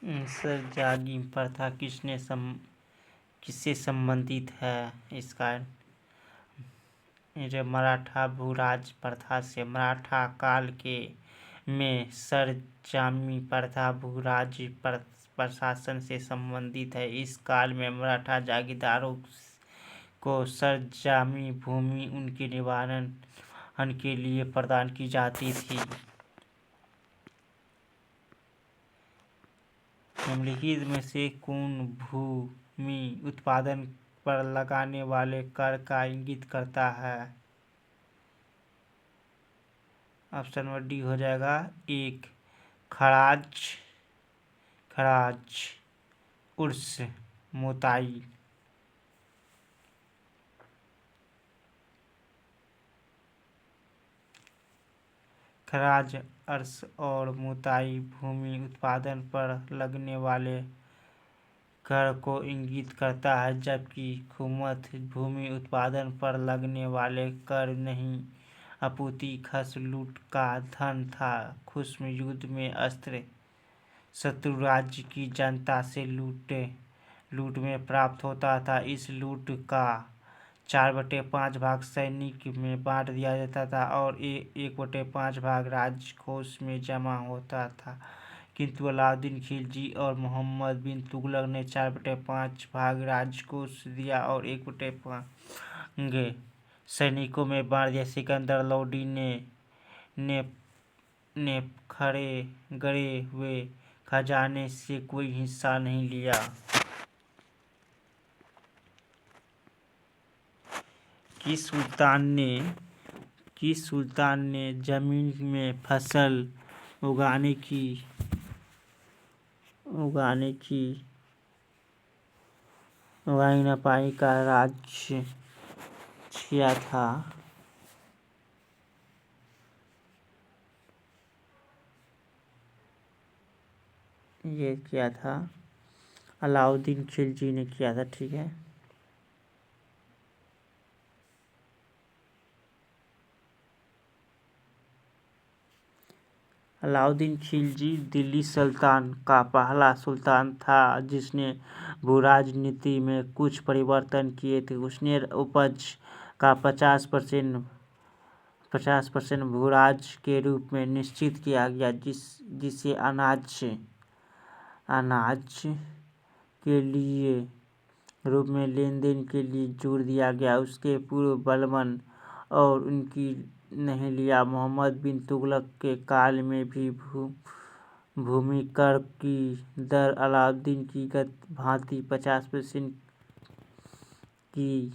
सरजागी प्रथा किससे संबंधित है? इसका मराठा भूराज प्रथा से। मराठा काल के में सरजामी प्रथा भूराज प्रशासन से संबंधित है। इस काल में मराठा जागीरदारों को सरजामी भूमि उनके निवारण के लिए प्रदान की जाती थी। निम्नलिखित में से कौन भूमि उत्पादन पर लगने वाले कर का इंगित करता है? ऑप्शन नंबर डी हो जाएगा। 1 खराज, उर्स, मोताई। खराज, अर्स और मोताई भूमि उत्पादन पर लगने वाले कर को इंगित करता है, जबकि खुमत भूमि उत्पादन पर लगने वाले कर नहीं अपूर्ति खस लूट का धन था। खुस्म युद्ध में अस्त्र शत्रु राज्य की जनता से लूट में प्राप्त होता था। इस लूट का 4/5 भाग सैनिक में बांट दिया जाता था और 1/5 भाग राजकोष में जमा होता था। किंतु अलाउद्दीन खिलजी और मोहम्मद बिन तुगलक ने 4/5 भाग राजकोष दिया और 1/5 सैनिकों में बांट दिया। सिकंदर लोदी ने गड़े हुए खजाने से कोई हिस्सा नहीं लिया। किस सुल्तान ने जमीन में फसल उगाने न पाई का राज्य किया था? ये किया था अलाउद्दीन खिलजी ने किया था। ठीक है। अलाउद्दीन खिलजी दिल्ली सल्तनत का पहला सुल्तान था जिसने भू-राजनीति में कुछ परिवर्तन किए थे। उसने उपज का 50% भूराज के रूप में निश्चित किया गया, जिसे अनाज के लिए रूप में लेन-देन के लिए जोड़ दिया गया। उसके पूर्व बलबन और उनकी नहीं लिया। मोहम्मद बिन तुगलक के काल में भी भूमि कर की दर अलाउद्दीन की भांति 50% की,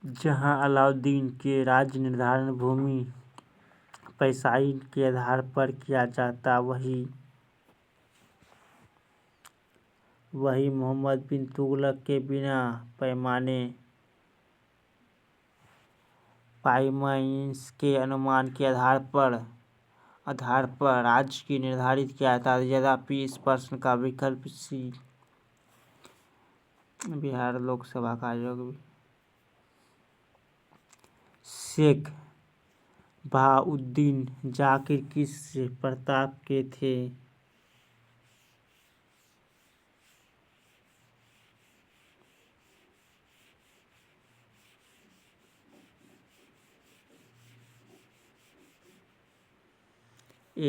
जहां अलाउद्दीन के राज्य निर्धारण भूमि पैसाई के आधार पर किया जाता, वही मोहम्मद बिन तुगलक के बिना पाइमाइंस के अनुमान के आधार पर राज्य की निर्धारित किया जाता। यद्यपि इस प्रश्न का विकल्प सी बिहार लोकसभा का आयोग भी। शेख बहाउद्दीन जाकिर किस प्रताप के थे?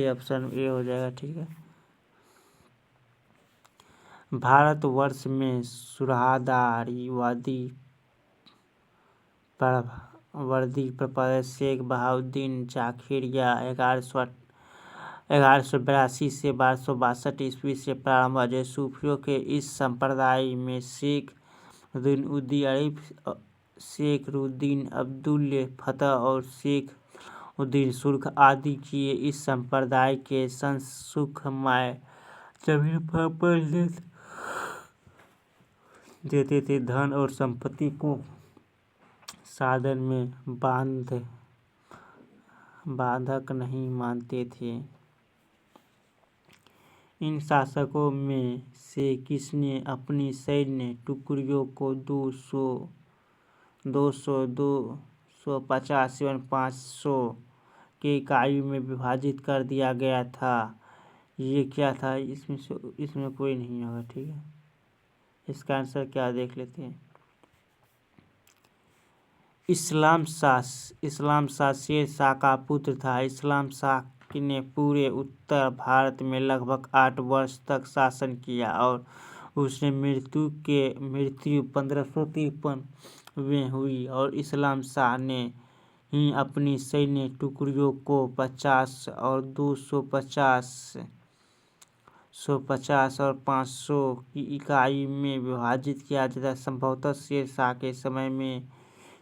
ऑप्शन ए हो जाएगा। ठीक है। भारतवर्ष में सुराहादारीवादी प्रवर्तक शेख बहाउद्दीन जाकिर या 1182 से 1262 ईस्वी से प्रारंभ हुआ। सूफियों के इस संप्रदाय में शेख रुद्दीन अब्दुल फतह और शेख उद्दीन सुर्ख आदि किए इस संप्रदाय के संत सुखमय जमीन पर बलिदान देते थे। धन और संपत्ति को साधन में बाधक नहीं मानते थे। इन शासकों में से किसने अपनी सैन्य टुकड़ियों को 250 एवं 500 के इकाई में विभाजित कर दिया गया था। ये क्या था? इसमें कोई नहीं होगा, ठीक है। इसका आंसर क्या देख लेते हैं। इस्लाम शाह शेर शाह का पुत्र था। इस्लाम शाह ने पूरे उत्तर भारत में लगभग 8 वर्ष तक शासन किया और उसने मृत्यु 1553 में हुई और इस्लाम शाह ने ही अपनी सैन्य टुकड़ियों को 50 और 150 और 500 की इकाई में विभाजित किया जाता। संभवतः शेर शाह के समय में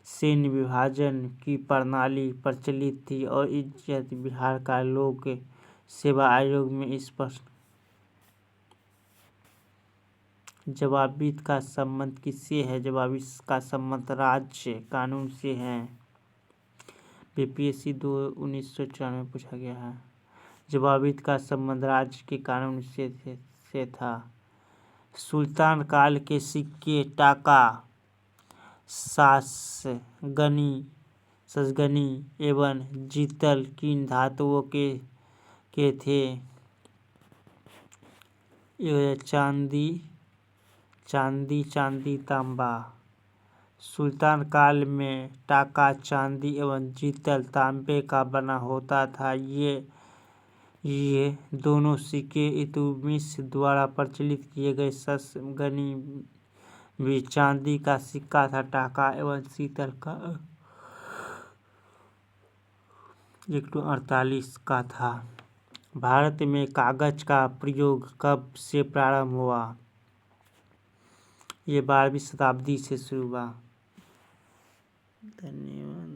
सैन्य विभाजन की प्रणाली प्रचलित थी और इज्जत बिहार का लोक सेवा आयोग में स्पष्ट। जवाबीत का संबंध किससे है? जवाबीत का संबंध राज्य कानून से है। बीपीएससी 1994 में पूछा गया है। जवाबीत का संबंध राज्य के कानून से था। सुल्तान काल के सिक्के टाका, ससगनी एवं जीतल किन धातुओं के थे? चांदी तांबा। सुल्तान काल में टाका चांदी एवं जीतल तांबे का बना होता था। ये दोनों सिक्के इल्तुतमिश द्वारा प्रचलित किए गए। ससगनी भी चांदी का सिक्का था। टाका एवं जीतल का 148 का था। भारत में कागज का प्रयोग कब से प्रारंभ हुआ? ये 12वीं शताब्दी से शुरू हुआ। धन्यवाद।